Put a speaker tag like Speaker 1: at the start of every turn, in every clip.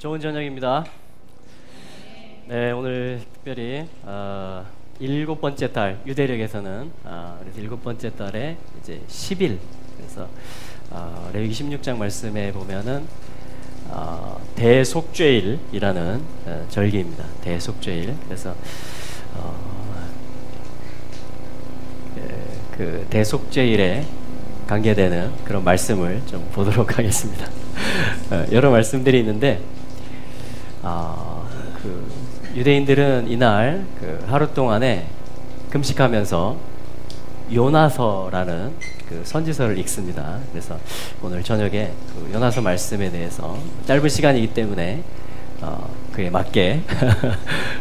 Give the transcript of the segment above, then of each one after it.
Speaker 1: 좋은 저녁입니다. 네, 오늘 특별히 7번째 달 유대력에서는 그래서 7번째 달에 이제 10일, 그래서 레위기 16장 말씀에 보면은 대속죄일이라는 절기입니다. 대속죄일. 그래서 그 대속죄일에 관계되는 그런 말씀을 좀 보도록 하겠습니다. 여러 말씀들이 있는데 그 유대인들은 이날 그 하루 동안에 금식하면서 요나서라는 그 선지서를 읽습니다. 그래서 오늘 저녁에 그 요나서 말씀에 대해서 짧은 시간이기 때문에 그에 맞게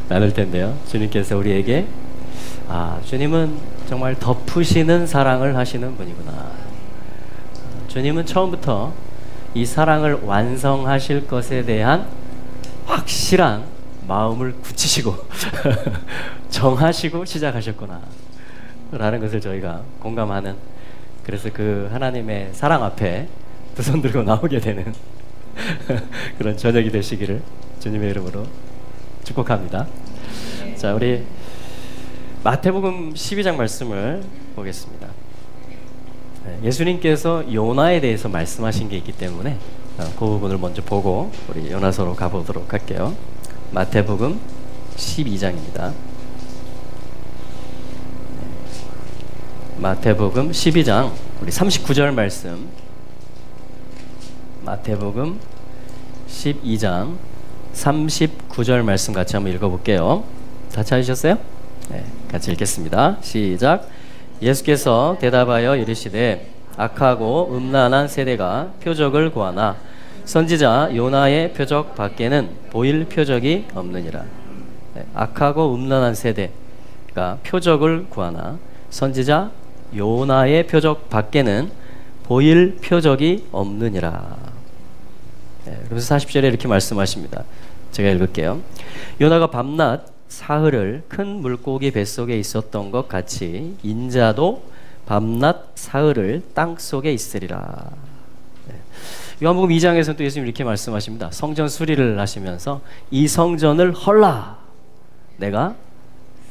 Speaker 1: 나눌 텐데요. 주님께서 우리에게 주님은 정말 덮으시는 사랑을 하시는 분이구나. 주님은 처음부터 이 사랑을 완성하실 것에 대한 확실한 마음을 굳히시고 정하시고 시작하셨구나 라는 것을 저희가 공감하는, 그래서 그 하나님의 사랑 앞에 두 손 들고 나오게 되는 그런 저녁이 되시기를 주님의 이름으로 축복합니다. 자, 우리 마태복음 12장 말씀을 보겠습니다. 예수님께서 요나에 대해서 말씀하신 게 있기 때문에 그 부분을 먼저 보고 우리 요나서로 가보도록 할게요. 마태복음 12장입니다. 마태복음 12장 우리 39절 말씀, 마태복음 12장 39절 말씀 같이 한번 읽어볼게요. 다 찾으셨어요? 네, 같이 읽겠습니다. 시작. 예수께서 대답하여 이르시되 악하고 음란한 세대가 표적을 구하나 선지자 요나의 표적 밖에는 보일 표적이 없느니라. 네, 악하고 음란한 세대가 표적을 구하나 선지자 요나의 표적 밖에는 보일 표적이 없느니라. 네, 그래서 40절에 이렇게 말씀하십니다. 제가 읽을게요. 요나가 밤낮 사흘을 큰 물고기 뱃속에 있었던 것 같이 인자도 밤낮 사흘을 땅속에 있으리라. 네. 요한복음 2장에서는 또 예수님이 이렇게 말씀하십니다. 성전 수리를 하시면서 이 성전을 헐라 내가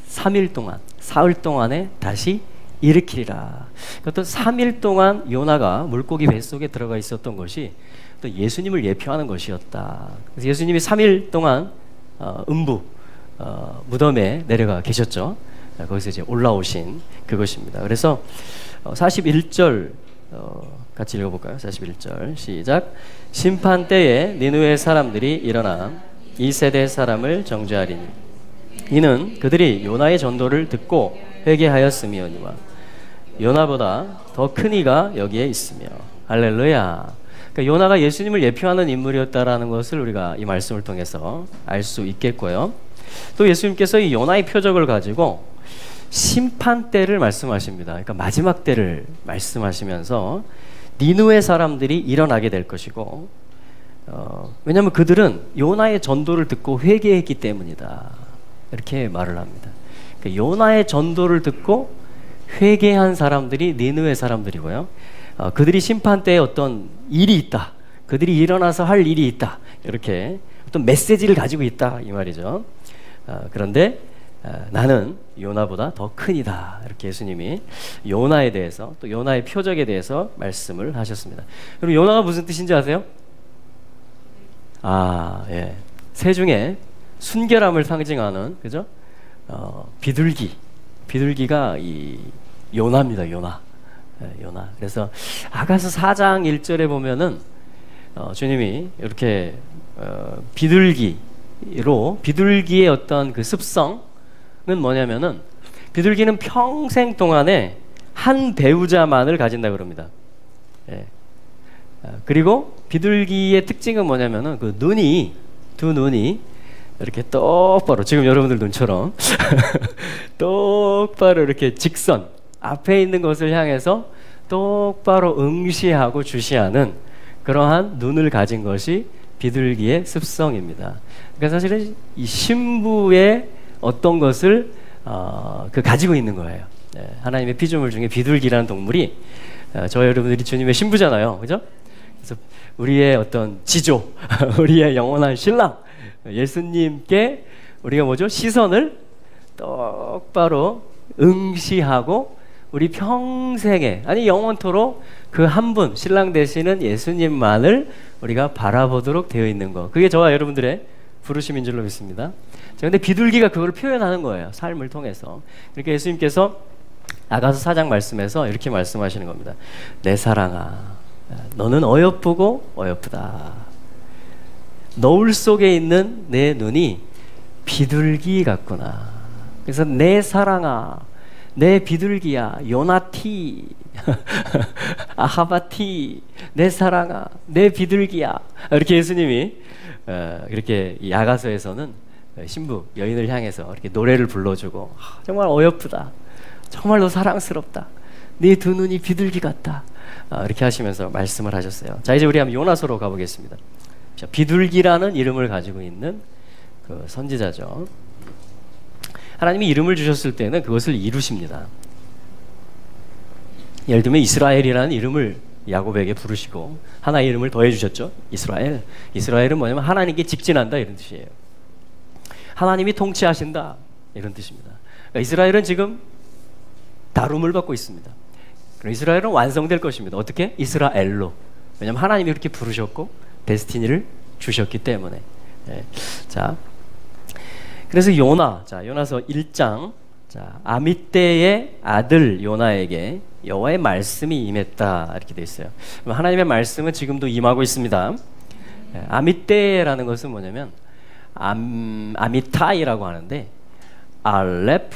Speaker 1: 3일 동안 사흘 동안에 다시 일으키리라. 또 3일 동안 요나가 물고기 뱃속에 들어가 있었던 것이 또 예수님을 예표하는 것이었다. 그래서 예수님이 3일 동안 음부 무덤에 내려가 계셨죠. 거기서 이제 올라오신 그것입니다. 그래서 41절 같이 읽어볼까요? 41절 시작. 심판 때에 니느웨 사람들이 일어나 이 세대 사람을 정죄하리니 이는 그들이 요나의 전도를 듣고 회개하였음이오니와 요나보다 더 큰 이가 여기에 있으며. 할렐루야. 그러니까 요나가 예수님을 예표하는 인물이었다라는 것을 우리가 이 말씀을 통해서 알 수 있겠고요. 또 예수님께서 이 요나의 표적을 가지고 심판 때를 말씀하십니다. 그러니까 마지막 때를 말씀하시면서 니느웨 사람들이 일어나게 될 것이고, 왜냐하면 그들은 요나의 전도를 듣고 회개했기 때문이다. 이렇게 말을 합니다. 그러니까 요나의 전도를 듣고 회개한 사람들이 니느웨 사람들이고요. 그들이 심판 때에 어떤 일이 있다. 그들이 일어나서 할 일이 있다. 이렇게 어떤 메시지를 가지고 있다. 이 말이죠. 그런데 나는 요나보다 더 큰이다. 이렇게 예수님이 요나에 대해서 또 요나의 표적에 대해서 말씀을 하셨습니다. 그럼 요나가 무슨 뜻인지 아세요? 예. 새 중에 순결함을 상징하는, 그죠? 비둘기가 이 요나입니다. 요나. 요나. 그래서 아가서 4장 1절에 보면은 주님이 이렇게 비둘기의 어떤 그 습성은 뭐냐면은 비둘기는 평생 동안에 한 배우자만을 가진다 그럽니다. 예. 그리고 비둘기의 특징은 뭐냐면은 그 두 눈이 이렇게 똑바로, 지금 여러분들 눈처럼 똑바로 이렇게 직선, 앞에 있는 것을 향해서 똑바로 응시하고 주시하는 그러한 눈을 가진 것이 비둘기의 습성입니다. 그러니까 사실은 이 신부의 어떤 것을 가지고 있는 거예요. 하나님의 피조물 중에 비둘기라는 동물이 저희 여러분들이 주님의 신부잖아요, 그죠? 그래서 우리의 어떤 지조, 우리의 영원한 신랑 예수님께 우리가 뭐죠? 시선을 똑바로 응시하고 우리 평생에, 아니 영원토록 그 한 분, 신랑 되시는 예수님만을 우리가 바라보도록 되어 있는 거, 그게 저와 여러분들의 부르심인 줄로 믿습니다. 그런데 비둘기가 그걸 표현하는 거예요, 삶을 통해서. 그러니까 예수님께서 아가서 4장 말씀에서 이렇게 말씀하시는 겁니다. 내 사랑아, 너는 어여쁘고 어여쁘다. 너울 속에 있는 내 눈이 비둘기 같구나. 그래서 내 사랑아, 내 비둘기야, 요나티, 아하바티, 내 사랑아, 내 비둘기야. 이렇게 예수님이 이렇게 야가서에서는 신부 여인을 향해서 이렇게 노래를 불러주고, 정말 어여쁘다, 정말로 사랑스럽다, 네 두 눈이 비둘기 같다, 이렇게 하시면서 말씀을 하셨어요. 자, 이제 우리 한번 요나서로 가보겠습니다. 자, 비둘기라는 이름을 가지고 있는 그 선지자죠. 하나님이 이름을 주셨을 때는 그것을 이루십니다. 예를 들면 이스라엘이라는 이름을 야곱에게 부르시고 하나의 이름을 더해 주셨죠. 이스라엘. 이스라엘은 뭐냐면 하나님께 직진한다, 이런 뜻이에요. 하나님이 통치하신다, 이런 뜻입니다. 그러니까 이스라엘은 지금 다룸을 받고 있습니다. 그럼 이스라엘은 완성될 것입니다. 어떻게? 이스라엘로. 왜냐하면 하나님이 그렇게 부르셨고 데스티니를 주셨기 때문에. 네. 자, 그래서 요나, 자, 요나서 1장, 자, 아미떼의 아들 요나에게 여호와의 말씀이 임했다, 이렇게 돼 있어요. 그럼 하나님의 말씀은 지금도 임하고 있습니다. 아미떼라는 것은 뭐냐면 아미타이라고 하는데 알렙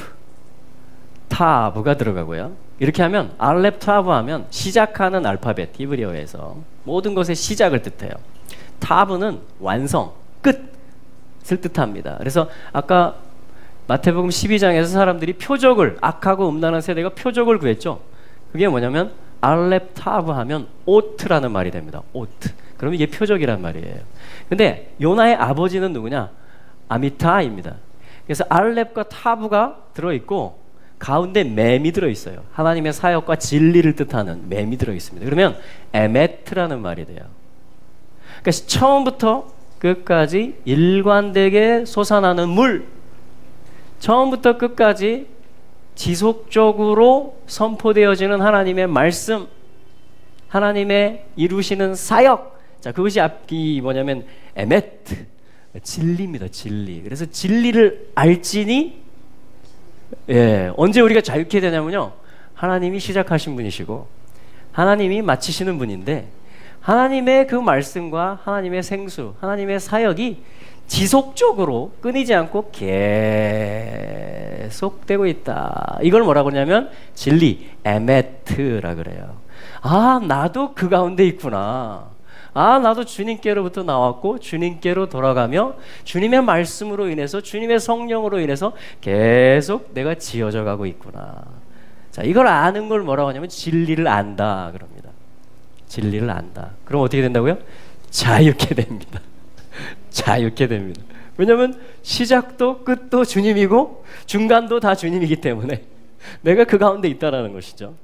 Speaker 1: 타브가 들어가고요. 이렇게 하면 알렙 타브 하면 시작하는 알파벳, 히브리어에서 모든 것의 시작을 뜻해요. 타브는 완성, 끝을 뜻합니다. 그래서 아까 마태복음 12장에서 사람들이 표적을, 악하고 음란한 세대가 표적을 구했죠. 그게 뭐냐면 알렙 타브 하면 오트라는 말이 됩니다. 오트. 그러면 이게 표적이란 말이에요. 근데 요나의 아버지는 누구냐? 아미타입니다. 그래서 알렙과 타브가 들어있고 가운데 맴이 들어있어요. 하나님의 사역과 진리를 뜻하는 맴이 들어있습니다. 그러면 에메트라는 말이 돼요. 그러니까 처음부터 끝까지 일관되게 솟아나는 물, 처음부터 끝까지 지속적으로 선포되어지는 하나님의 말씀, 하나님의 이루시는 사역. 자, 그것이 앞이 뭐냐면 에메트, 진리입니다. 진리. 그래서 진리를 알지니, 언제 우리가 자유케 되냐면요, 하나님이 시작하신 분이시고 하나님이 마치시는 분인데, 하나님의 그 말씀과 하나님의 생수, 하나님의 사역이 지속적으로 끊이지 않고 계속되고 있다. 이걸 뭐라고 하냐면 진리, 에메트라 그래요. 아, 나도 그 가운데 있구나. 아, 나도 주님께로부터 나왔고 주님께로 돌아가며 주님의 말씀으로 인해서, 주님의 성령으로 인해서 계속 내가 지어져 가고 있구나. 자, 이걸 아는 걸 뭐라고 하냐면 진리를 안다 그럽니다. 진리를 안다. 그럼 어떻게 된다고요? 자유케 됩니다. 자유케 됩니다. 왜냐하면 시작도 끝도 주님이고 중간도 다 주님이기 때문에 내가 그 가운데 있다라는 것이죠.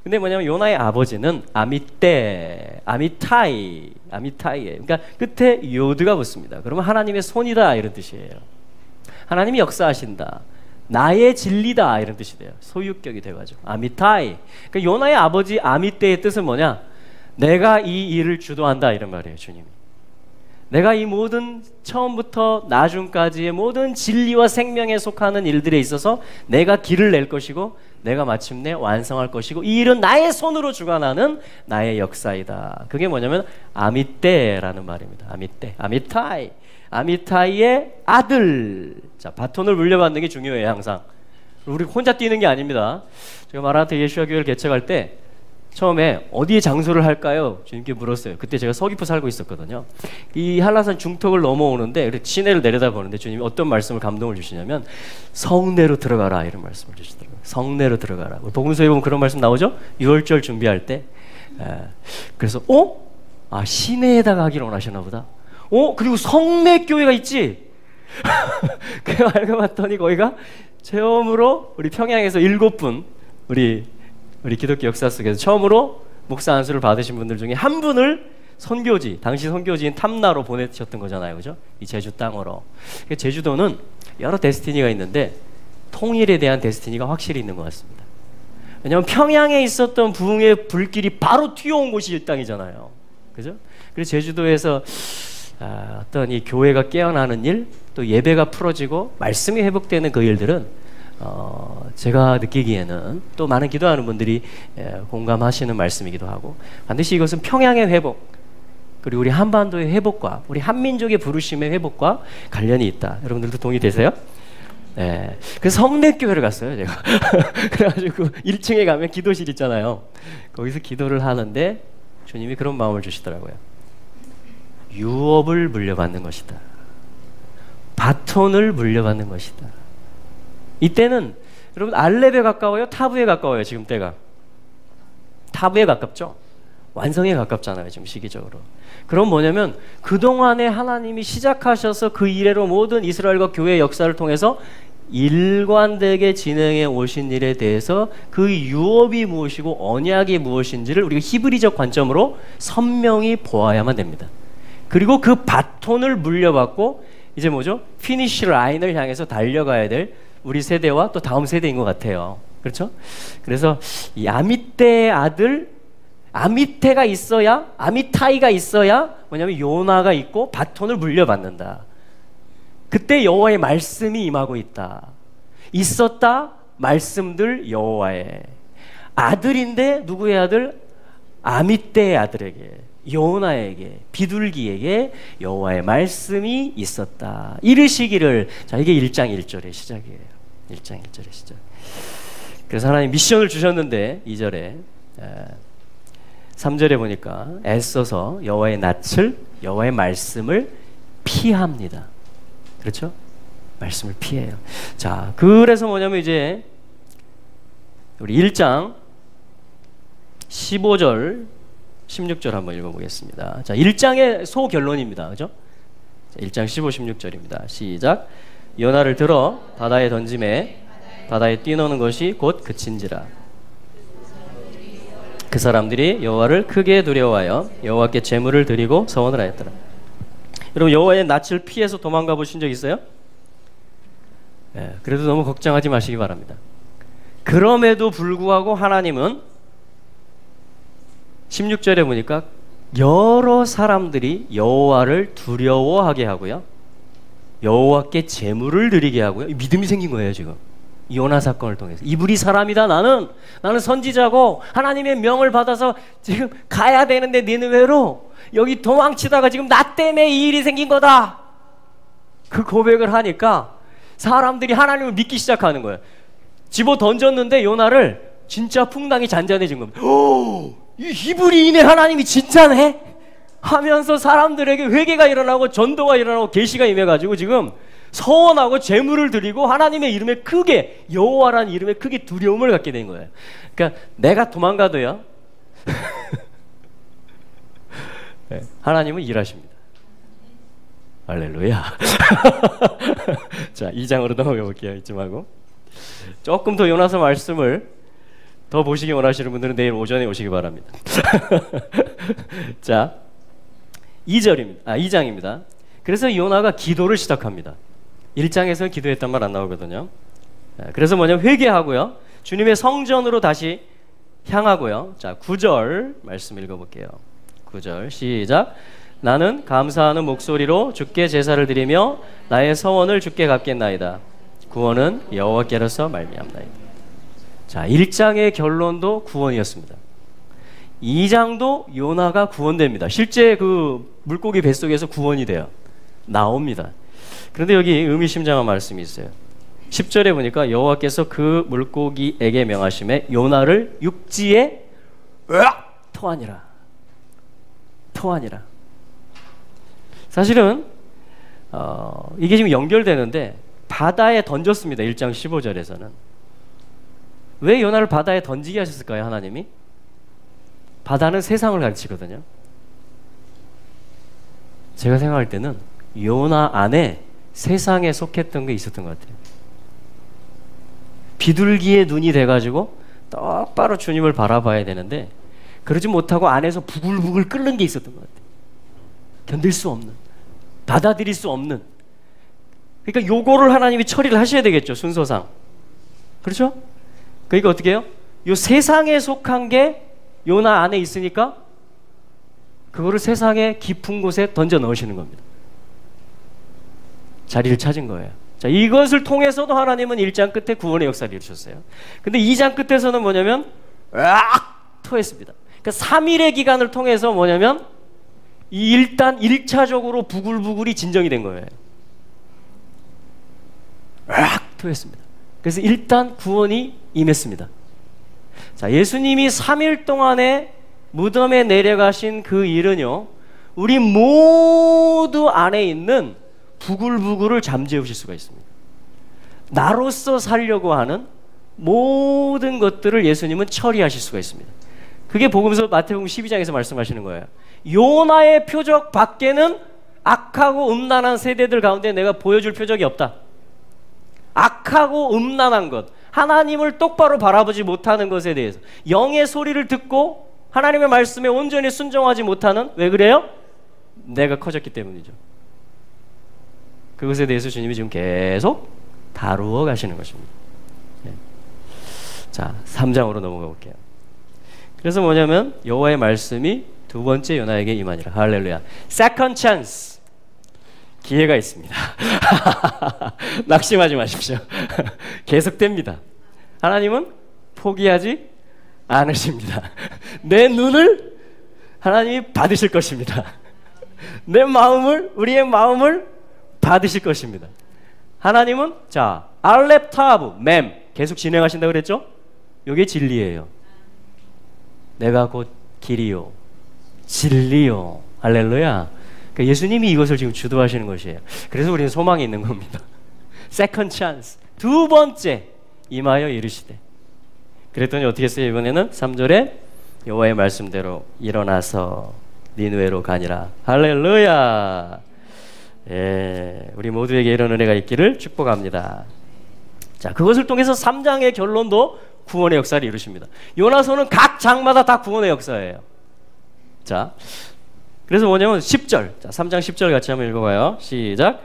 Speaker 1: 근데 뭐냐면 요나의 아버지는 아미타이예요. 그러니까 끝에 요드가 붙습니다. 그러면 하나님의 손이다, 이런 뜻이에요. 하나님이 역사하신다, 나의 진리다, 이런 뜻이 돼요. 소유격이 돼가지고 아미타이. 그러니까 요나의 아버지 아미떼의 뜻은 뭐냐? 내가 이 일을 주도한다, 이런 말이에요. 주님이 내가 이 모든 처음부터 나중까지의 모든 진리와 생명에 속하는 일들에 있어서 내가 길을 낼 것이고 내가 마침내 완성할 것이고 이 일은 나의 손으로 주관하는 나의 역사이다. 그게 뭐냐면 아미떼라는 말입니다. 아미떼, 아미타이, 아미타이의 아들. 자, 바톤을 물려받는 게 중요해요. 항상 우리 혼자 뛰는 게 아닙니다. 제가 마라나타 예수와 교회를 개척할 때 처음에 어디에 장소를 할까요? 주님께 물었어요. 그때 제가 서귀포 살고 있었거든요. 이 한라산 중턱을 넘어오는데 시내를 내려다보는데 주님이 어떤 말씀을, 감동을 주시냐면 성내로 들어가라, 이런 말씀을 주시더라고요. 성내로 들어가라. 우리 복음서에 보면 그런 말씀 나오죠? 유월절 준비할 때. 그래서 시내에다가 하기를 원하셨나 보다. 그리고 성내 교회가 있지? 그거 알고 봤더니 거기가 처음으로 우리 평양에서 7분 우리 기독교 역사 속에서 처음으로 목사 안수를 받으신 분들 중에 한 분을 선교지, 당시 선교지인 탐나로 보내셨던 거잖아요. 그죠? 이 제주 땅으로. 제주도는 여러 데스티니가 있는데 통일에 대한 데스티니가 확실히 있는 것 같습니다. 왜냐하면 평양에 있었던 부흥의 불길이 바로 튀어온 곳이 이 땅이잖아요. 그죠? 그래서 제주도에서 어떤 이 교회가 깨어나는 일, 또 예배가 풀어지고 말씀이 회복되는 그 일들은 제가 느끼기에는 또 많은 기도하는 분들이 공감하시는 말씀이기도 하고, 반드시 이것은 평양의 회복, 그리고 우리 한반도의 회복과 우리 한민족의 부르심의 회복과 관련이 있다. 여러분들도 동의되세요? 네. 그래서 성례교회를 갔어요, 제가. 그래가지고 1층에 가면 기도실 있잖아요. 거기서 기도를 하는데 주님이 그런 마음을 주시더라고요. 유업을 물려받는 것이다. 바톤을 물려받는 것이다. 이때는 여러분 알렙에 가까워요? 타부에 가까워요? 지금 때가 타부에 가깝죠? 완성에 가깝잖아요, 지금 시기적으로. 그럼 뭐냐면 그동안에 하나님이 시작하셔서 그 이래로 모든 이스라엘과 교회의 역사를 통해서 일관되게 진행해 오신 일에 대해서 그 유업이 무엇이고 언약이 무엇인지를 우리가 히브리적 관점으로 선명히 보아야만 됩니다. 그리고 그 바톤을 물려받고 이제 뭐죠? 피니시 라인을 향해서 달려가야 될 우리 세대와 또 다음 세대인 것 같아요. 그렇죠? 그래서 이 아미떼의 아들 아미테가 있어야, 아미타이가 있어야 뭐냐면 요나가 있고 바톤을 물려받는다. 그때 여호와의 말씀이 임하고 있다. 있었다 말씀들 여호와의 아들인데, 누구의 아들? 아미떼의 아들에게, 요나에게, 비둘기에게 여호와의 말씀이 있었다. 이르시기를. 자, 이게 1장 1절의 시작이에요. 1장 1절의 시작. 그래서 하나님 미션을 주셨는데 2절에 3절에 보니까 애써서 여호와의 낯을, 여호와의 말씀을 피합니다. 그렇죠? 말씀을 피해요. 자, 그래서 뭐냐면 이제 우리 1장 15절 16절 한번 읽어보겠습니다. 자, 1장의 소결론입니다. 그죠? 1장 15, 16절입니다. 시작. 요나를 들어 바다에 던짐에 바다에 뛰노는 것이 곧 그친지라. 그 사람들이 여호와를 크게 두려워하여 여호와께 제물을 드리고 서원을 하였더라. 여러분, 여호와의 낯을 피해서 도망가 보신 적 있어요? 네, 그래도 너무 걱정하지 마시기 바랍니다. 그럼에도 불구하고 하나님은 16절에 보니까 여러 사람들이 여호와를 두려워하게 하고요, 여호와께 제물을 드리게 하고요. 믿음이 생긴 거예요, 지금. 요나 사건을 통해서. 이불이 사람이다. 나는 선지자고 하나님의 명을 받아서 지금 가야 되는데 니느웨로 여기 도망치다가 지금 나 때문에 이 일이 생긴 거다. 그 고백을 하니까 사람들이 하나님을 믿기 시작하는 거예요. 집어 던졌는데 요나를 진짜 풍랑이 잔잔해진 겁니다. 오, 이 히브리인의 하나님이 진짜네 하면서 사람들에게 회개가 일어나고 전도가 일어나고 계시가 임해가지고 지금 서원하고 제물을 드리고 하나님의 이름에 크게, 여호와라는 이름에 크게 두려움을 갖게 된 거예요. 그러니까 내가 도망가도요 네, 하나님은 일하십니다. 할렐루야. 자, 2장으로 넘어가 볼게요. 이쯤 하고 조금 더 요나서 말씀을 더 보시기 원하시는 분들은 내일 오전에 오시기 바랍니다. 자, 2장입니다. 그래서 요나가 기도를 시작합니다. 1장에서 기도했단 말 안 나오거든요. 그래서 뭐냐면 회개하고요, 주님의 성전으로 다시 향하고요. 자, 9절 말씀 읽어볼게요. 9절 시작. 나는 감사하는 목소리로 주께 제사를 드리며 나의 서원을 주께 갚겠나이다. 구원은 여호와께로서 말미암나이다. 자, 1장의 결론도 구원이었습니다. 2장도 요나가 구원됩니다. 실제 그 물고기 뱃속에서 구원이 돼요. 나옵니다. 그런데 여기 의미심장한 말씀이 있어요. 10절에 보니까 여호와께서 그 물고기에게 명하심에 요나를 육지에 토하니라. 사실은 이게 지금 연결되는데 바다에 던졌습니다. 1장 15절에서는. 왜 요나를 바다에 던지게 하셨을까요, 하나님이? 바다는 세상을 가르치거든요. 제가 생각할 때는 요나 안에 세상에 속했던 게 있었던 것 같아요. 비둘기의 눈이 돼가지고 똑바로 주님을 바라봐야 되는데 그러지 못하고 안에서 부글부글 끓는 게 있었던 것 같아요. 견딜 수 없는, 받아들일 수 없는. 그러니까 요거를 하나님이 처리를 하셔야 되겠죠, 순서상. 그렇죠? 그러니까 어떻게 해요? 요 세상에 속한 게 요나 안에 있으니까 그거를 세상의 깊은 곳에 던져 넣으시는 겁니다. 자리를 찾은 거예요. 자, 이것을 통해서도 하나님은 1장 끝에 구원의 역사를 이루셨어요. 근데 2장 끝에서는 뭐냐면 토했습니다. 그러니까 3일의 기간을 통해서 뭐냐면 일단 1차적으로 부글부글이 진정이 된 거예요. 토했습니다. 그래서 일단 구원이 임했습니다. 자, 예수님이 3일 동안에 무덤에 내려가신 그 일은요, 우리 모두 안에 있는 부글부글을 잠재우실 수가 있습니다. 나로서 살려고 하는 모든 것들을 예수님은 처리하실 수가 있습니다. 그게 복음서 마태복음 12장에서 말씀하시는 거예요. 요나의 표적 밖에는 악하고 음란한 세대들 가운데 내가 보여줄 표적이 없다. 악하고 음란한 것, 하나님을 똑바로 바라보지 못하는 것에 대해서, 영의 소리를 듣고 하나님의 말씀에 온전히 순종하지 못하는, 왜 그래요? 내가 커졌기 때문이죠. 그것에 대해서 주님이 지금 계속 다루어 가시는 것입니다. 네. 자, 3장으로 넘어가 볼게요. 그래서 뭐냐면 여호와의 말씀이 두 번째 요나에게 임하니라. 할렐루야. Second chance. 기회가 있습니다. 낙심하지 마십시오. 계속됩니다. 하나님은 포기하지 않으십니다. 내 눈을 하나님이 받으실 것입니다. 내 마음을, 우리의 마음을 받으실 것입니다. 하나님은 자, 알렙 타브 맴 계속 진행하신다고 그랬죠? 이게 진리예요. 내가 곧 길이요 진리요. 할렐루야. 그러니까 예수님이 이것을 지금 주도하시는 것이에요. 그래서 우리는 소망이 있는 겁니다. Second chance. 두 번째 임하여 이르시되. 그랬더니 어떻게 했어요? 이번에는 3절에 여호와의 말씀대로 일어나서 니느웨로 가니라. 할렐루야. 예, 우리 모두에게 이런 은혜가 있기를 축복합니다. 자, 그것을 통해서 3장의 결론도 구원의 역사를 이루십니다. 요나서는 각 장마다 다 구원의 역사예요. 자, 그래서 뭐냐면 10절, 자, 3장 10절 같이 한번 읽어봐요. 시작.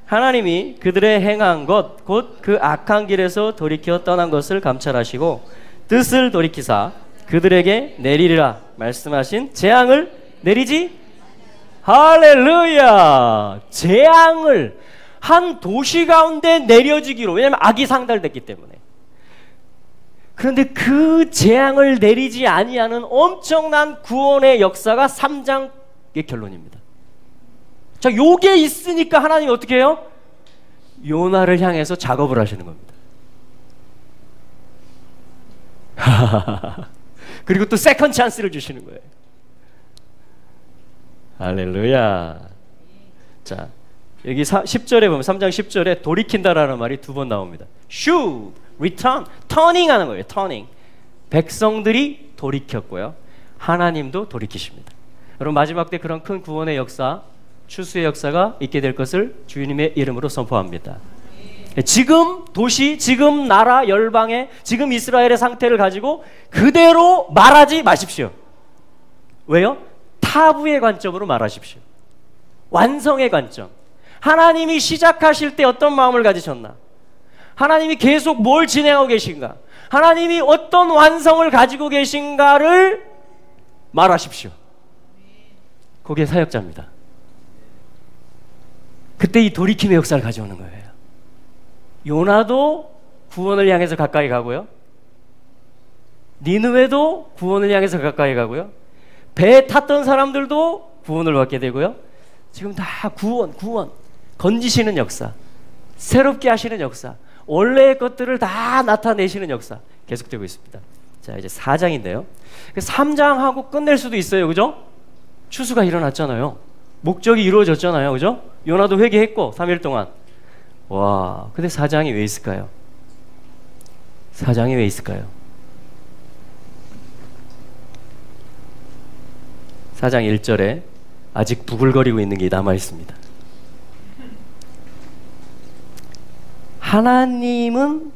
Speaker 1: 하나님이 그들의 행한 것 곧 그 악한 길에서 돌이켜 떠난 것을 감찰하시고 뜻을 돌이키사 그들에게 내리리라 말씀하신 재앙을 내리지. 할렐루야. 재앙을 한 도시 가운데 내려지기로. 왜냐하면 악이 상달됐기 때문에. 그런데 그 재앙을 내리지 아니하는 엄청난 구원의 역사가 3장의 결론입니다. 자, 요게 있으니까 하나님이 어떻게 해요? 요나를 향해서 작업을 하시는 겁니다. 그리고 또 세컨드 찬스를 주시는 거예요. 할렐루야. 자, 여기 10절에 보면 3장 10절에 돌이킨다라는 말이 두 번 나옵니다. should, return, turning 하는 거예요. turning. 백성들이 돌이켰고요. 하나님도 돌이키십니다. 여러분, 마지막 때 그런 큰 구원의 역사, 추수의 역사가 있게 될 것을 주님의 이름으로 선포합니다. 지금 도시, 지금 나라, 열방의, 지금 이스라엘의 상태를 가지고 그대로 말하지 마십시오. 왜요? 타부의 관점으로 말하십시오. 완성의 관점. 하나님이 시작하실 때 어떤 마음을 가지셨나? 하나님이 계속 뭘 진행하고 계신가? 하나님이 어떤 완성을 가지고 계신가를 말하십시오. 그게 사역자입니다. 그때 이 돌이킴의 역사를 가져오는 거예요. 요나도 구원을 향해서 가까이 가고요. 니느웨도 구원을 향해서 가까이 가고요. 배에 탔던 사람들도 구원을 받게 되고요. 지금 다 구원, 건지시는 역사, 새롭게 하시는 역사, 원래의 것들을 다 나타내시는 역사 계속되고 있습니다. 자, 이제 4장인데요. 3장하고 끝낼 수도 있어요. 그죠? 추수가 일어났잖아요. 목적이 이루어졌잖아요. 그죠? 요나도 회개했고 3일 동안. 와, 근데 4장이 왜 있을까요? 4장이 왜 있을까요? 4장 1절에 아직 부글거리고 있는 게 남아 있습니다. 하나님은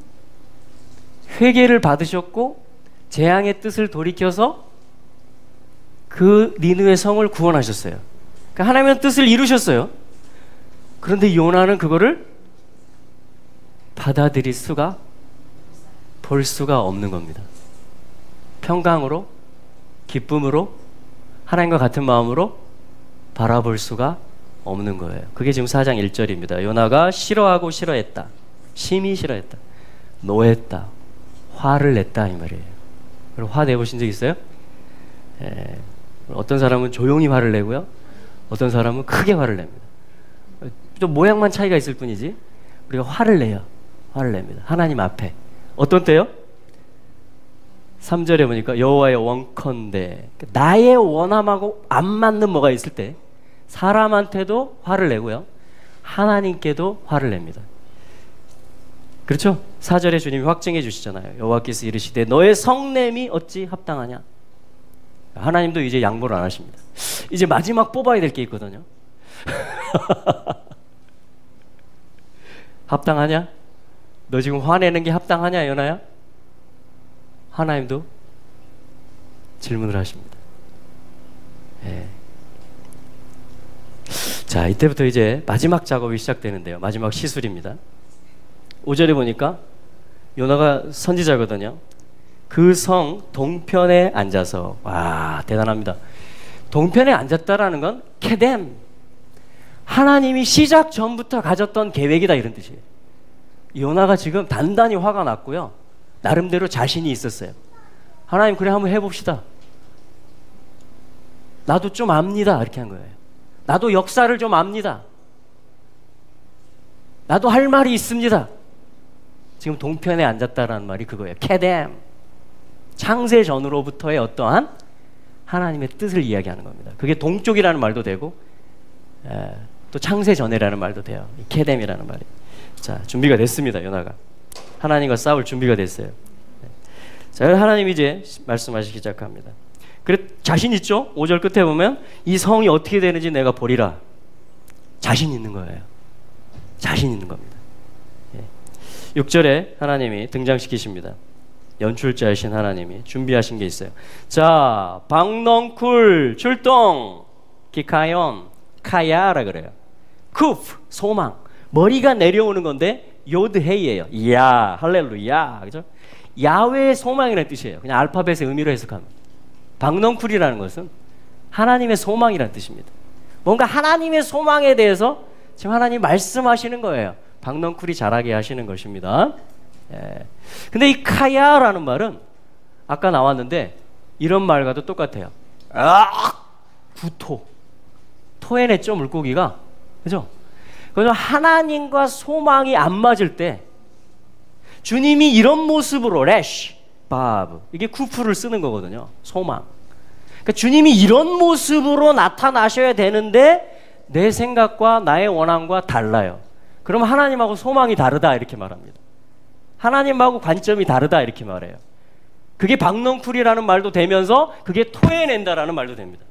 Speaker 1: 회개를 받으셨고 재앙의 뜻을 돌이켜서 그 니느웨 성을 구원하셨어요. 그러니까 하나님의 뜻을 이루셨어요. 그런데 요나는 그거를 받아들일 수가, 볼 수가 없는 겁니다. 평강으로, 기쁨으로, 하나님과 같은 마음으로 바라볼 수가 없는 거예요. 그게 지금 4장 1절입니다. 요나가 싫어하고 싫어했다. 심히 싫어했다. 노했다. 화를 냈다, 이 말이에요. 그럼 화 내보신 적 있어요? 어떤 사람은 조용히 화를 내고요. 어떤 사람은 크게 화를 냅니다. 좀 모양만 차이가 있을 뿐이지 우리가 화를 내요. 화를 냅니다. 하나님 앞에. 어떤 때요? 3절에 보니까 여호와의 원컨대, 나의 원함하고 안 맞는 뭐가 있을 때 사람한테도 화를 내고요. 하나님께도 화를 냅니다. 그렇죠? 4절에 주님이 확증해 주시잖아요. 여호와께서 이르시되 너의 성냄이 어찌 합당하냐. 하나님도 이제 양보를 안 하십니다. 이제 마지막 뽑아야 될 게 있거든요. 합당하냐? 너 지금 화내는 게 합당하냐, 연아야? 하나님도 질문을 하십니다. 예. 자, 이때부터 이제 마지막 작업이 시작되는데요. 마지막 시술입니다. 5절에 보니까 요나가 선지자거든요. 그 성 동편에 앉아서, 와, 대단합니다. 동편에 앉았다라는 건 케뎀, 하나님이 시작 전부터 가졌던 계획이다, 이런 뜻이에요. 요나가 지금 단단히 화가 났고요. 나름대로 자신이 있었어요. 하나님, 그래 한번 해봅시다. 나도 좀 압니다, 이렇게 한 거예요. 나도 역사를 좀 압니다. 나도 할 말이 있습니다. 지금 동편에 앉았다라는 말이 그거예요. 케뎀, 창세 전으로부터의 어떠한 하나님의 뜻을 이야기하는 겁니다. 그게 동쪽이라는 말도 되고 또 창세 전에라는 말도 돼요. 케뎀이라는 말이. 자, 준비가 됐습니다. 요나가 하나님과 싸울 준비가 됐어요. 자, 하나님이 이제 말씀하시기 시작합니다. 그래, 자신 있죠? 5절 끝에 보면 이 성이 어떻게 되는지 내가 보리라. 자신 있는 거예요. 자신 있는 겁니다. 6절에 하나님이 등장시키십니다. 연출자이신 하나님이 준비하신 게 있어요. 자, 박넝쿨 출동, 기카연, 카야라 그래요. 쿠프, 소망. 머리가 내려오는 건데 요드헤이예요. 이야, 할렐루야. 그죠? 야훼의 소망이라는 뜻이에요. 그냥 알파벳의 의미로 해석하면. 박넝쿨이라는 것은 하나님의 소망이라는 뜻입니다. 뭔가 하나님의 소망에 대해서 지금 하나님이 말씀하시는 거예요. 박넝쿨이 자라게 하시는 것입니다. 예. 근데 이 카야라는 말은 아까 나왔는데 이런 말과도 똑같아요. 구토. 토해냈죠, 물고기가. 그죠? 그래서 하나님과 소망이 안 맞을 때 주님이 이런 모습으로 래쉬, 바브, 이게 쿠프를 쓰는 거거든요. 소망. 그러니까 주님이 이런 모습으로 나타나셔야 되는데 내 생각과 나의 원함과 달라요. 그럼 하나님하고 소망이 다르다, 이렇게 말합니다. 하나님하고 관점이 다르다, 이렇게 말해요. 그게 박넝쿨이라는 말도 되면서 그게 토해낸다라는 말도 됩니다.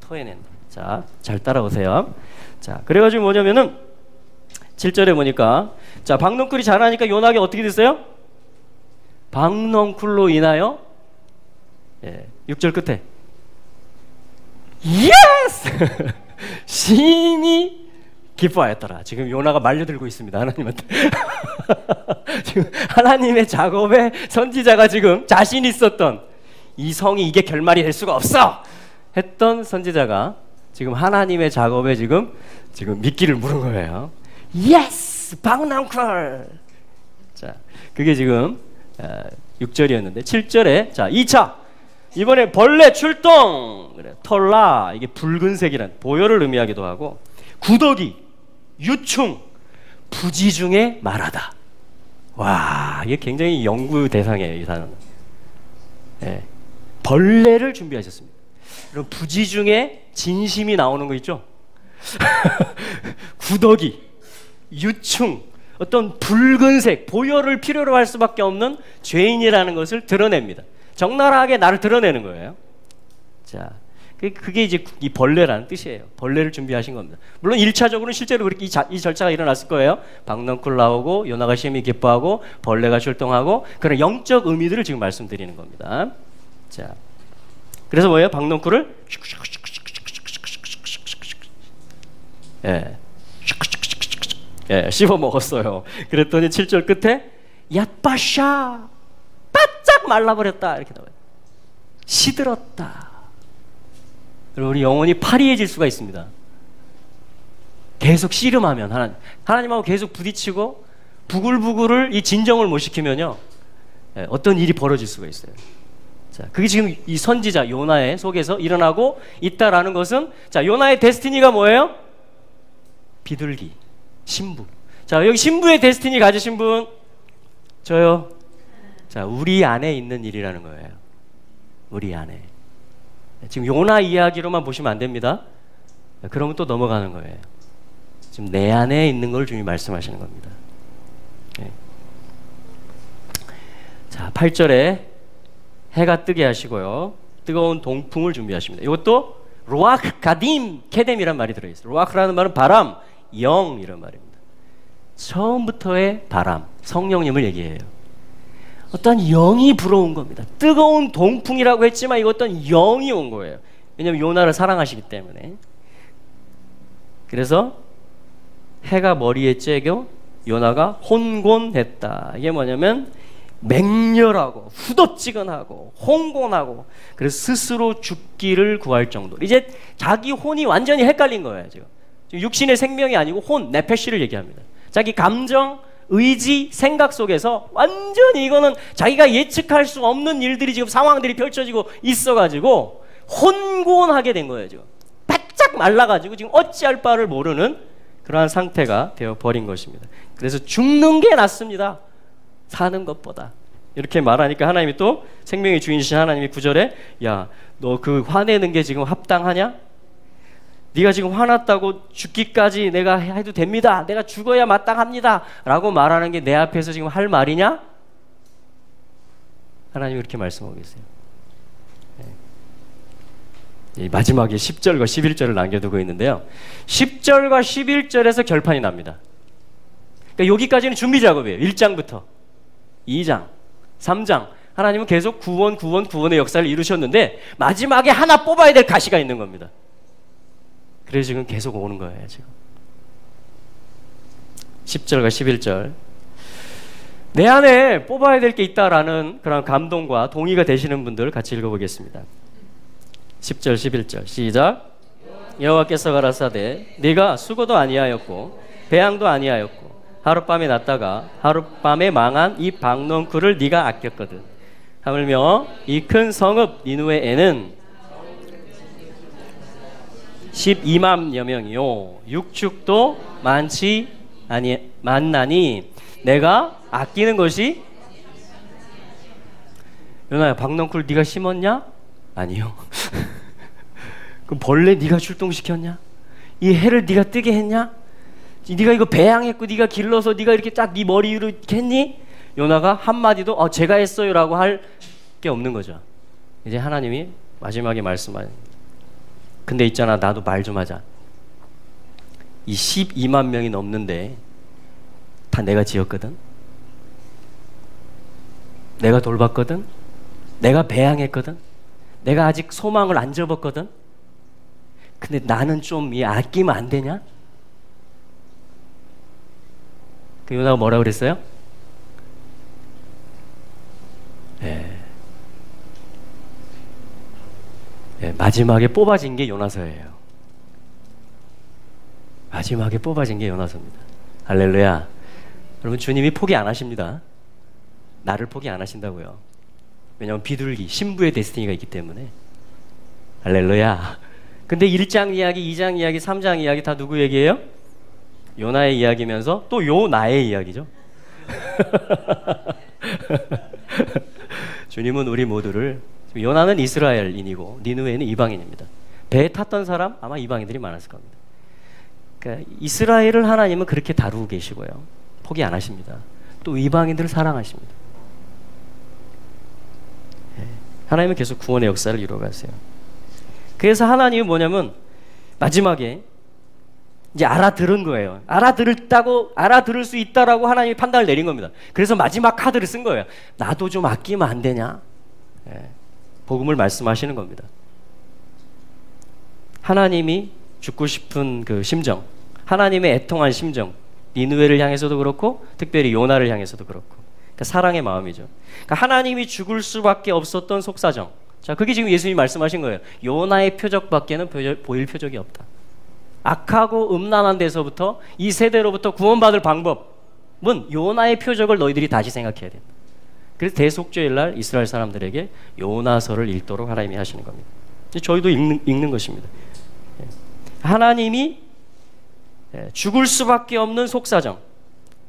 Speaker 1: 토해낸다. 자, 잘 따라오세요. 자, 그래가지고 뭐냐면은 7절에 보니까, 자, 박넝쿨이 자라니까 요나가 어떻게 됐어요? 박넝쿨로 인하여, 6절 끝에 예스! 심히 기뻐하였더라. 지금 요나가 말려들고 있습니다, 하나님한테. 지금 하나님의 작업에 선지자가 지금 자신 있었던, 이 성이 이게 결말이 될 수가 없어 했던 선지자가 지금 하나님의 작업에 지금 미끼를 물은 거예요. 예스! 박넝쿨! 자, 그게 지금 6절이었는데 7절에 자, 2차 이번에 벌레 출동. 그래, 털라, 이게 붉은색이란 보혈을 의미하기도 하고, 구더기, 유충, 부지 중에 말하다. 와, 이게 굉장히 연구 대상이에요, 이 단어는. 예, 벌레를 준비하셨습니다. 그럼 부지 중에 진심이 나오는 거 있죠? 구더기, 유충, 어떤 붉은색, 보혈을 필요로 할 수밖에 없는 죄인이라는 것을 드러냅니다. 적나라하게 나를 드러내는 거예요. 자, 그게 이제 이 벌레라는 뜻이에요. 벌레를 준비하신 겁니다. 물론 1차적으로는 실제로 그렇게 이 절차가 일어났을 거예요. 박넝쿨 나오고 요나가 심히 기뻐하고 벌레가 출동하고, 그런 영적 의미들을 지금 말씀드리는 겁니다. 자, 그래서 뭐예요? 박넝쿨을 예. 예, 씹어 먹었어요. 그랬더니 7절 끝에 얏바샤 바짝 말라버렸다 이렇게 나와요. 시들었다. 그리고 우리 영혼이 파리해질 수가 있습니다. 계속 씨름하면 하나님하고 계속 부딪히고 부글부글을 이 진정을 못 시키면요, 예, 어떤 일이 벌어질 수가 있어요. 자, 그게 지금 이 선지자 요나의 속에서 일어나고 있다라는 것은, 자, 요나의 데스티니가 뭐예요? 비둘기, 신부. 자, 여기 신부의 데스티니 가지신 분 저요. 자, 우리 안에 있는 일이라는 거예요. 우리 안에. 지금 요나 이야기로만 보시면 안 됩니다. 그러면 또 넘어가는 거예요. 지금 내 안에 있는 걸 주님이 말씀하시는 겁니다. 네. 자, 8절에 해가 뜨게 하시고요, 뜨거운 동풍을 준비하십니다. 이것도 로아크 가딤 케뎀이란 말이 들어있어요. 로아크라는 말은 바람, 영 이런 말입니다. 처음부터의 바람, 성령님을 얘기해요. 어떤 영이 불어온 겁니다. 뜨거운 동풍이라고 했지만 이거 어떤 영이 온 거예요. 왜냐하면 요나를 사랑하시기 때문에. 그래서 해가 머리에 쬐겨 요나가 혼곤했다. 이게 뭐냐면 맹렬하고 후덥지근하고 홍곤하고, 그래서 스스로 죽기를 구할 정도. 이제 자기 혼이 완전히 헷갈린 거예요. 지금 육신의 생명이 아니고 혼, 네페시를 얘기합니다. 자기 감정, 의지, 생각 속에서 완전히 이거는 자기가 예측할 수 없는 일들이, 지금 상황들이 펼쳐지고 있어가지고 혼곤하게 된 거예요. 지금 바짝 말라가지고 지금 어찌할 바를 모르는 그러한 상태가 되어버린 것입니다. 그래서 죽는 게 낫습니다, 사는 것보다. 이렇게 말하니까 하나님이 또, 생명의 주인이신 하나님이 9절에 야, 너 그 화내는 게 지금 합당하냐? 네가 지금 화났다고 죽기까지 내가 해도 됩니다, 내가 죽어야 마땅합니다 라고 말하는 게 내 앞에서 지금 할 말이냐? 하나님이 그렇게 말씀하고 계세요. 이 마지막에 10절과 11절을 남겨두고 있는데요, 10절과 11절에서 결판이 납니다. 그러니까 여기까지는 준비 작업이에요. 1장부터 2장, 3장 하나님은 계속 구원의 역사를 이루셨는데 마지막에 하나 뽑아야 될 가시가 있는 겁니다. 그래서 지금 계속 오는 거예요. 지금 10절과 11절, 내 안에 뽑아야 될 게 있다라는 그런 감동과 동의가 되시는 분들 같이 읽어보겠습니다. 10절 11절 시작. 여호와께서 가라사대 네가 수고도 아니하였고 배양도 아니하였고 하룻밤에 났다가 하룻밤에 망한 이 박넝쿨을 네가 아꼈거든. 하물며 이 큰 성읍 니느웨에는 12만여 명이요 육축도 많나니 내가 아끼는 것이. 요나야, 박넝쿨 네가 심었냐? 아니요. 그럼 벌레 네가 출동시켰냐? 이 해를 네가 뜨게 했냐? 네가 이거 배양했고 네가 길러서 네가 이렇게 딱 네 머리 위로 이렇게 했니? 요나가 한마디도 제가 했어요 라고 할 게 없는 거죠. 이제 하나님이 마지막에 말씀하는, 근데 있잖아, 나도 말 좀 하자. 이 12만 명이 넘는데 다 내가 지었거든, 내가 돌봤거든, 내가 배양했거든, 내가 아직 소망을 안 접었거든. 근데 나는 좀 아끼면 안 되냐? 그 요나가 뭐라고 그랬어요? 마지막에 뽑아진 게 요나서예요. 마지막에 뽑아진 게 요나서입니다. 할렐루야. 여러분, 주님이 포기 안 하십니다. 나를 포기 안 하신다고요. 왜냐하면 비둘기, 신부의 데스티니가 있기 때문에. 할렐루야. 근데 1장 이야기, 2장 이야기, 3장 이야기 다 누구 얘기예요? 요나의 이야기면서 또 요나의 이야기죠. 주님은 우리 모두를, 요나는 이스라엘인이고 니느웨는 이방인입니다. 배에 탔던 사람 아마 이방인들이 많았을 겁니다. 그러니까 이스라엘을 하나님은 그렇게 다루고 계시고요, 포기 안 하십니다. 또 이방인들을 사랑하십니다. 하나님은 계속 구원의 역사를 이루어가세요. 그래서 하나님은 뭐냐면 마지막에 이제 알아들은 거예요. 알아들을 수 있다라고 하나님이 판단을 내린 겁니다. 그래서 마지막 카드를 쓴 거예요. 나도 좀 아끼면 안 되냐? 복음을 말씀하시는 겁니다. 하나님이 죽고 싶은 그 심정, 하나님의 애통한 심정, 니느웨를 향해서도 그렇고 특별히 요나를 향해서도 그렇고, 그러니까 사랑의 마음이죠. 그러니까 하나님이 죽을 수밖에 없었던 속사정. 자, 그게 지금 예수님이 말씀하신 거예요. 요나의 표적밖에는 보일 표적이 없다. 악하고 음란한 데서부터 이 세대로부터 구원받을 방법은 요나의 표적을 너희들이 다시 생각해야 된다. 그래서 대속죄일 날 이스라엘 사람들에게 요나서를 읽도록 하나님이 하시는 겁니다. 저희도 읽는 것입니다. 하나님이 죽을 수밖에 없는 속사정,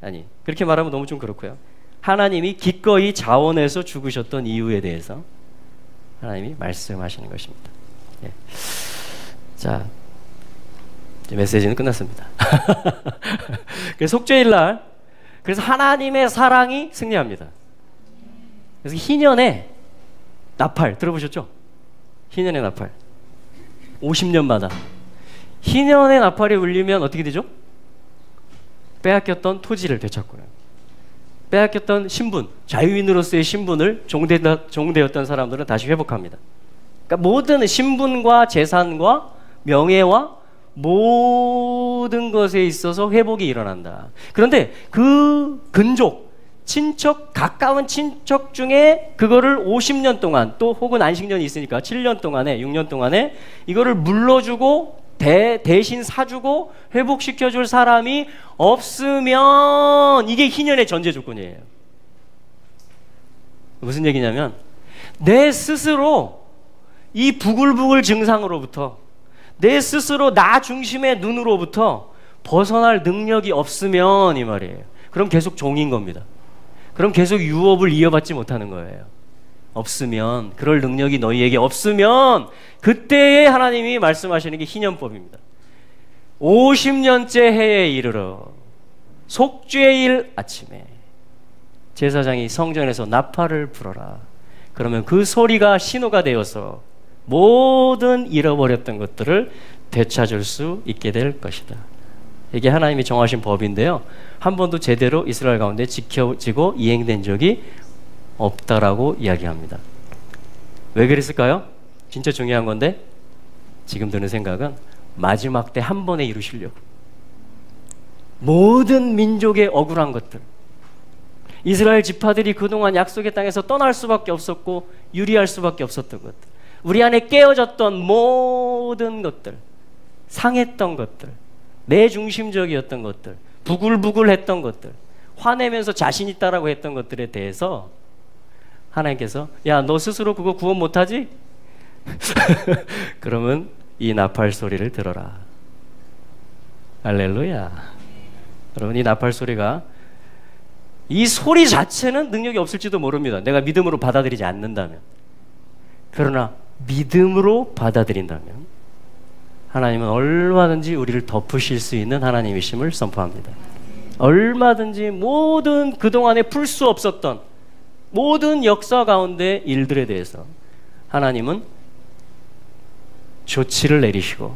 Speaker 1: 아니 그렇게 말하면 너무 좀 그렇고요. 하나님이 기꺼이 자원해서 죽으셨던 이유에 대해서 하나님이 말씀하시는 것입니다. 예. 자, 이제 메시지는 끝났습니다. 그래서 속죄일 날, 그래서 하나님의 사랑이 승리합니다. 그래서 희년의 나팔 들어보셨죠? 희년의 나팔 50년마다 희년의 나팔이 울리면 어떻게 되죠? 빼앗겼던 토지를 되찾고요. 빼앗겼던 신분, 자유인으로서의 신분을 종되었던 사람들은 다시 회복합니다. 그러니까 모든 신분과 재산과 명예와 모든 것에 있어서 회복이 일어난다. 그런데 그 근족, 친척, 가까운 친척 중에 그거를 50년 동안, 또 혹은 안식년이 있으니까 7년 동안에, 6년 동안에 이거를 물러주고 대신 사주고 회복시켜줄 사람이 없으면 이게 희년의 전제 조건이에요. 무슨 얘기냐면 내 스스로 이 부글부글 증상으로부터, 내 스스로 나 중심의 눈으로부터 벗어날 능력이 없으면, 이 말이에요. 그럼 계속 종인 겁니다. 그럼 계속 유업을 이어받지 못하는 거예요. 없으면, 그럴 능력이 너희에게 없으면 그때에 하나님이 말씀하시는 게 희년법입니다. 50년째 해에 이르러 속죄일 아침에 제사장이 성전에서 나팔을 불어라. 그러면 그 소리가 신호가 되어서 모든 잃어버렸던 것들을 되찾을 수 있게 될 것이다. 이게 하나님이 정하신 법인데요, 한 번도 제대로 이스라엘 가운데 지켜지고 이행된 적이 없다라고 이야기합니다. 왜 그랬을까요? 진짜 중요한 건데 지금 드는 생각은 마지막 때 한 번에 이루시려고. 모든 민족의 억울한 것들, 이스라엘 지파들이 그동안 약속의 땅에서 떠날 수밖에 없었고 유리할 수밖에 없었던 것들, 우리 안에 깨어졌던 모든 것들, 상했던 것들, 내 중심적이었던 것들, 부글부글했던 것들, 화내면서 자신 있다라고 했던 것들에 대해서 하나님께서 야, 너 스스로 그거 구원 못하지? 그러면 이 나팔 소리를 들어라. 할렐루야. 여러분, 이 나팔 소리가, 이 소리 자체는 능력이 없을지도 모릅니다. 내가 믿음으로 받아들이지 않는다면. 그러나 믿음으로 받아들인다면 하나님은 얼마든지 우리를 덮으실 수 있는 하나님이심을 선포합니다. 얼마든지 모든 그동안에 풀 수 없었던 모든 역사 가운데 일들에 대해서 하나님은 조치를 내리시고,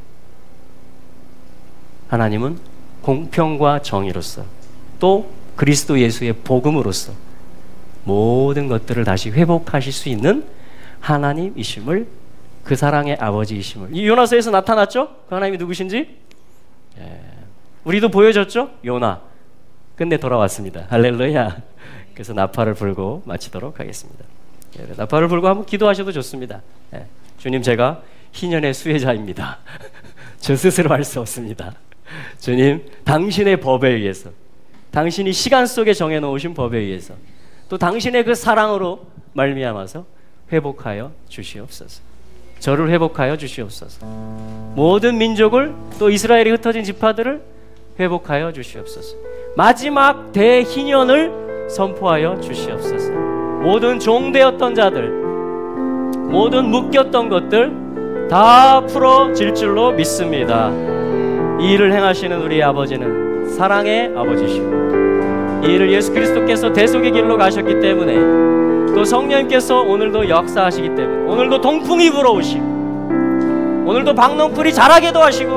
Speaker 1: 하나님은 공평과 정의로서 또 그리스도 예수의 복음으로서 모든 것들을 다시 회복하실 수 있는 하나님이심을, 그 사랑의 아버지이심을, 이 요나서에서 나타났죠? 그 하나님이 누구신지? 우리도 보여줬죠? 요나. 근데 돌아왔습니다. 할렐루야. 그래서 나팔을 불고 마치도록 하겠습니다. 나팔을 불고 한번 기도하셔도 좋습니다. 주님, 제가 희년의 수혜자입니다. 저 스스로 할 수 없습니다. 주님, 당신의 법에 의해서, 당신이 시간 속에 정해놓으신 법에 의해서, 또 당신의 그 사랑으로 말미암아서 회복하여 주시옵소서. 저를 회복하여 주시옵소서. 모든 민족을, 또 이스라엘이 흩어진 지파들을 회복하여 주시옵소서. 마지막 대희년을 선포하여 주시옵소서. 모든 종되었던 자들, 모든 묶였던 것들 다 풀어질 줄로 믿습니다. 이 일을 행하시는 우리 아버지는 사랑의 아버지시고, 이 일을 예수 그리스도께서 대속의 길로 가셨기 때문에, 또 성령님께서 오늘도 역사하시기 때문에, 오늘도 동풍이 불어오시고, 오늘도 박농풀이 자라게도 하시고,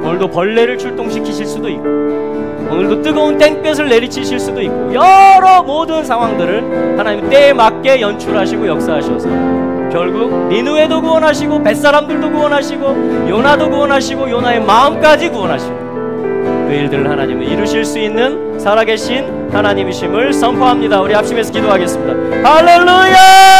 Speaker 1: 오늘도 벌레를 출동시키실 수도 있고, 오늘도 뜨거운 땡볕을 내리치실 수도 있고, 여러 모든 상황들을 하나님 때에 맞게 연출하시고 역사하셔서 결국 니느웨도 구원하시고 벳사람들도 구원하시고 요나도 구원하시고 요나의 마음까지 구원하시고 그 일들을 하나님은 이루실 수 있는 살아계신 하나님이심을 선포합니다. 우리 합심해서 기도하겠습니다. 할렐루야!